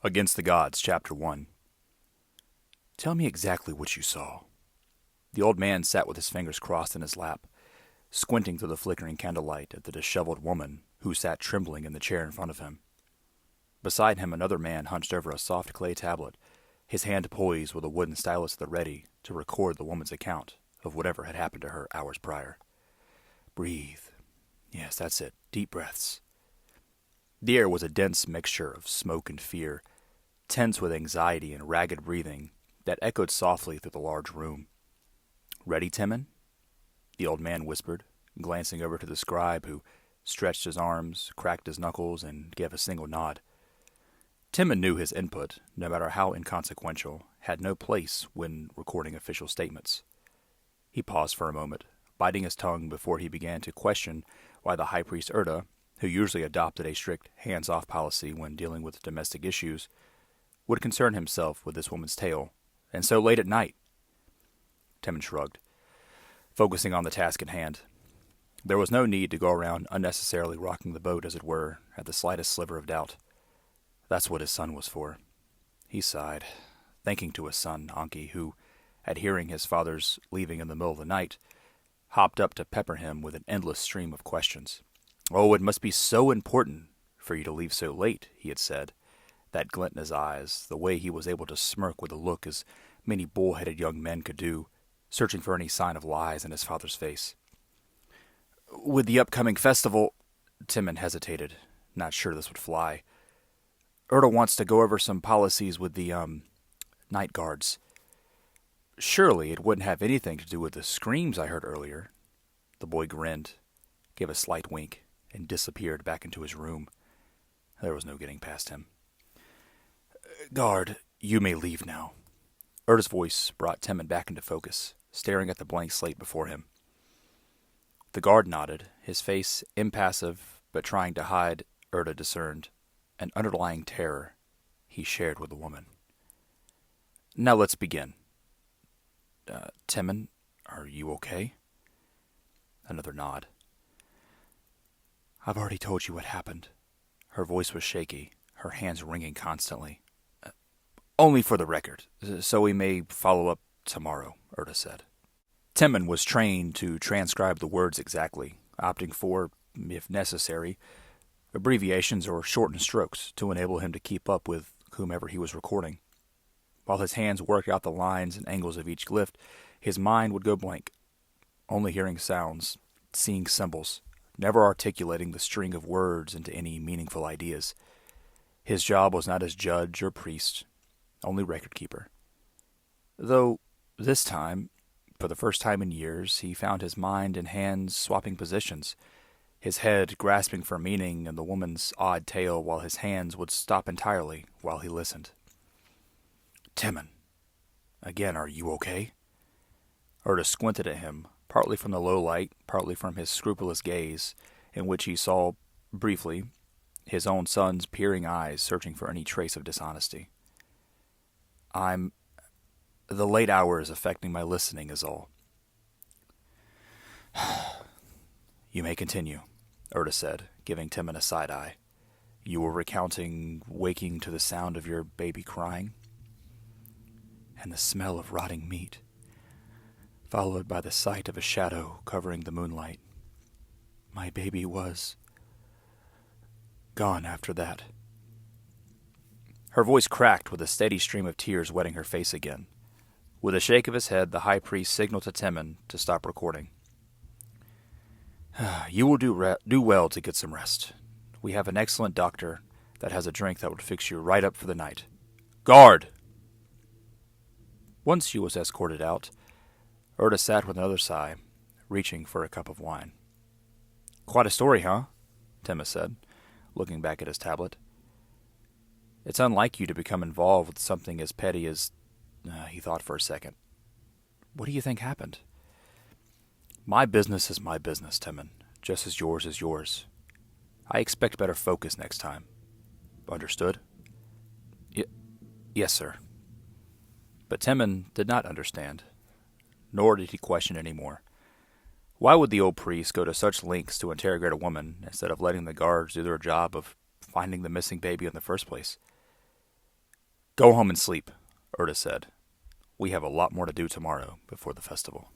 Against the Gods, Chapter 1. Tell me exactly what you saw. The old man sat with his fingers crossed in his lap, squinting through the flickering candlelight at the disheveled woman who sat trembling in the chair in front of him. Beside him, another man hunched over a soft clay tablet, his hand poised with a wooden stylus at the ready to record the woman's account of whatever had happened to her hours prior. Breathe. Yes, that's it. Deep breaths. The air was a dense mixture of smoke and fear, tense with anxiety and ragged breathing that echoed softly through the large room. Ready, Timon? The old man whispered, glancing over to the scribe who stretched his arms, cracked his knuckles, and gave a single nod. Timon knew his input, no matter how inconsequential, had no place when recording official statements. He paused for a moment, biting his tongue before he began to question why the high priest Erda, who usually adopted a strict hands-off policy when dealing with domestic issues, would concern himself with this woman's tale, and so late at night. Timon shrugged, focusing on the task at hand. There was no need to go around unnecessarily rocking the boat, as it were, at the slightest sliver of doubt. That's what his son was for. He sighed, thinking to his son, Anki, who, at hearing his father's leaving in the middle of the night, hopped up to pepper him with an endless stream of questions. "Oh, it must be so important for you to leave so late," he had said, that glint in his eyes, the way he was able to smirk with a look as many bull-headed young men could do, searching for any sign of lies in his father's face. "With the upcoming festival," Timon hesitated, not sure this would fly. "Erda wants to go over some policies with the, night guards. Surely it wouldn't have anything to do with the screams I heard earlier." The boy grinned, gave a slight wink, and disappeared back into his room. There was no getting past him. "Guard, you may leave now." Erda's voice brought Timon back into focus, staring at the blank slate before him. The guard nodded, his face impassive but trying to hide, Erda discerned, an underlying terror he shared with the woman. "Now let's begin. Timon, are you okay?" Another nod. "I've already told you what happened." Her voice was shaky, her hands wringing constantly. "Only for the record, so we may follow up tomorrow," Erda said. Timon was trained to transcribe the words exactly, opting for, if necessary, abbreviations or shortened strokes to enable him to keep up with whomever he was recording. While his hands worked out the lines and angles of each glyph, his mind would go blank, only hearing sounds, seeing symbols, never articulating the string of words into any meaningful ideas. His job was not as judge or priest, only record-keeper. Though, this time, for the first time in years, he found his mind and hands swapping positions, his head grasping for meaning in the woman's odd tale while his hands would stop entirely while he listened. "Timon, again, are you okay?" Erda squinted at him, partly from the low light, partly from his scrupulous gaze, in which he saw, briefly, his own son's peering eyes searching for any trace of dishonesty. The late hour is affecting my listening is all." "You may continue," Erda said, giving Timon a side-eye. "You were recounting waking to the sound of your baby crying?" "And the smell of rotting meat, followed by the sight of a shadow covering the moonlight. My baby was gone after that." Her voice cracked with a steady stream of tears wetting her face again. With a shake of his head, the high priest signaled to Timon to stop recording. "You will do well to get some rest. We have an excellent doctor that has a drink that would fix you right up for the night. Guard!" Once she was escorted out, Erda sat with another sigh, reaching for a cup of wine. "Quite a story, huh?" Timon said, looking back at his tablet. "It's unlike you to become involved with something as petty as..." He thought for a second. "What do you think happened?" "My business is my business, Timon, just as yours is yours. I expect better focus next time. Understood?" Yes, sir." But Timon did not understand, nor did he question any more. Why would the old priest go to such lengths to interrogate a woman instead of letting the guards do their job of finding the missing baby in the first place? Go home and sleep, Erda said. We have a lot more to do tomorrow before the festival.